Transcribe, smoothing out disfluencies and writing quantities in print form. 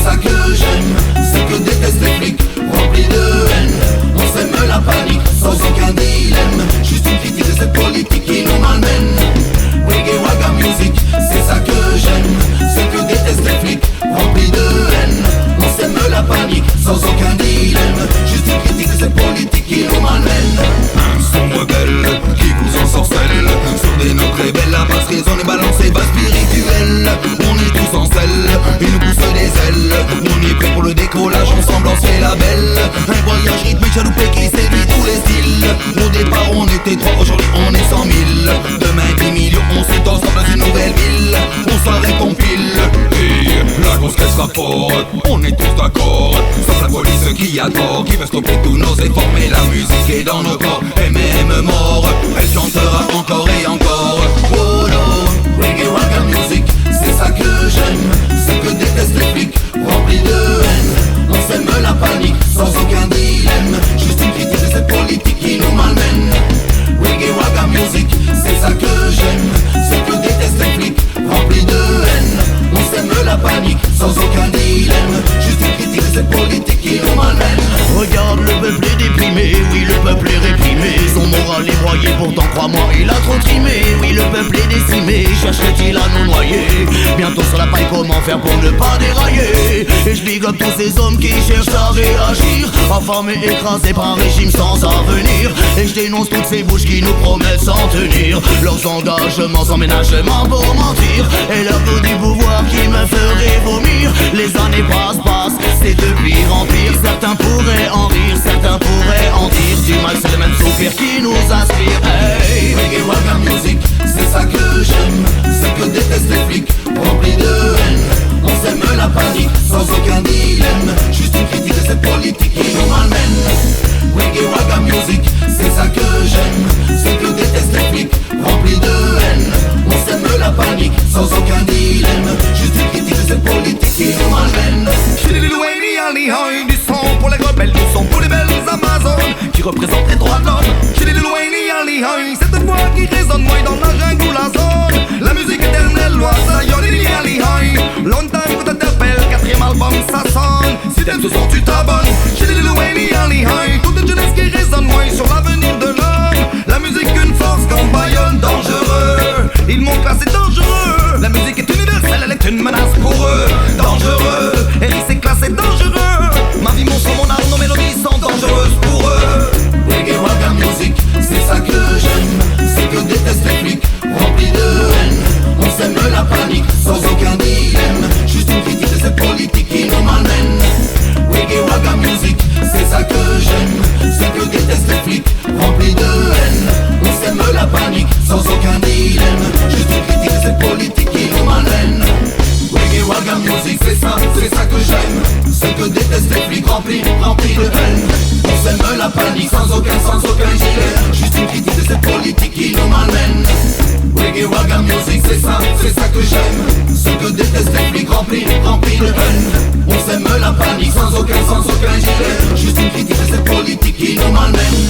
ça que j'aime. C'est que détestent les flics, remplis de haine. On sème la panique, sans aucun dilemme. Juste une critique de cette politique qui nous malmène. Reggae Waga Music, c'est ça que j'aime. C'est que détestent les flics, remplis de haine. On sème la panique, sans aucun dilemme. Juste une critique de cette politique qui nous malmène. Son rebelle, qui coule en sorcelle. Sur des notes très belles, la basse raison est balancée, bas spirituelle. On est tous en selle, ils nous poussent des ailes. On est prêt pour le décollage, ensemble on se fait la belle. Un voyage rythmique, chaloupé qui séduit tous les styles. Au départ on était 3, aujourd'hui on est 100 000. Demain 10 millions, on s'est ensemble dans une nouvelle ville. On s'arrête, on file. Et la grosse caisse rapporte, on est tous d'accord. Sauf la police qui a tort, qui veut stopper tous nos efforts. Mais la musique est dans nos corps, et même mort, elle chantera encore et encore. Oh no, Reggae Waga Music, c'est ça que j'aime. C'est que détestent les flics, remplis de haine. On sème la panique, sans aucun dilemme. Juste une critique de cette politique qui nous malmène. Reggae Waga Music, c'est ça que j'aime. C'est que détestent les flics, remplis de haine. On sème la panique, sans aucun dilemme. Juste une critique de cette politique qui nous malmène. Regarde, le peuple est déprimé, oui le peuple est réprimé. Son moral est broyé, pourtant crois-moi il a trop trimé. Oui le peuple est décimé, chercherait-il à nous noyer. Bientôt sur la paille, comment faire pour ne pas dérailler. Et je big up tous ces hommes qui cherchent à réagir, affamés, écrasés par un régime sans avenir. Et je dénonce toutes ces bouches qui nous promettent sans tenir leurs engagements sans ménagement pour mentir. Et leur goût du pouvoir qui me ferait vomir. Les années passent, c'est de pire en pire. Certains pourraient en rire, certains pourraient en dire du mal, c'est le même soupir qui nous inspire. Hey, Reggae Waga Music, c'est ça que j'aime. C'est que détestent les flics, remplis de haine. On sème la panique, sans aucun dilemme. Juste une critique de cette politique qui nous malmène. Reggae Waga Music, c'est ça que j'aime. C'est que détestent les flics, remplis de haine. On sème la panique, sans aucun dilemme. Juste une critique de cette politique qui nous malmène. Du son pour les rebelles, du son pour les belles Amazones qui représentent les droits de l'homme. Cette voix qui résonne moi dans la jungle ou la zone. La musique éternelle, loi, ça long time que t'appelles, 4e album ça sonne. Si t'aimes ce son tu t'abonnes. Toute une jeunesse qui résonne moi sur l'avenir de l'homme. La musique une force comme Bayonne, dangereux. Ils m'ont classé dangereux. La musique est universelle, elle est une menace pour eux. Dangereux, Eric c'est classé dangereux. Ma vie, mon son, mon art, nos mélodies sont dangereuses pour eux. Reggae Waga Music, c'est ça que j'aime. C'est que détestent les flics, remplis de haine. On sème la panique, sans aucun dilemme. Juste une critique de cette politique qui nous malmène. Reggae Waga Music, c'est ça que j'aime. C'est que détestent les flics, remplis de haine. On sème la panique, sans aucun dilemme. Juste une critique de cette politique qui nous malmène. Reggae Waga Music, c'est ça que j'aime. C'est que détestent les flics, remplis de haine. On sème la panique, sans aucun gilet. Juste une critique de cette politique qui nous malmène. Reggae Waga Music, c'est ça que j'aime. C'est que détestent les flics, remplis de haine. On sème la panique, sans aucun gilet. Juste une critique de cette politique qui nous malmène.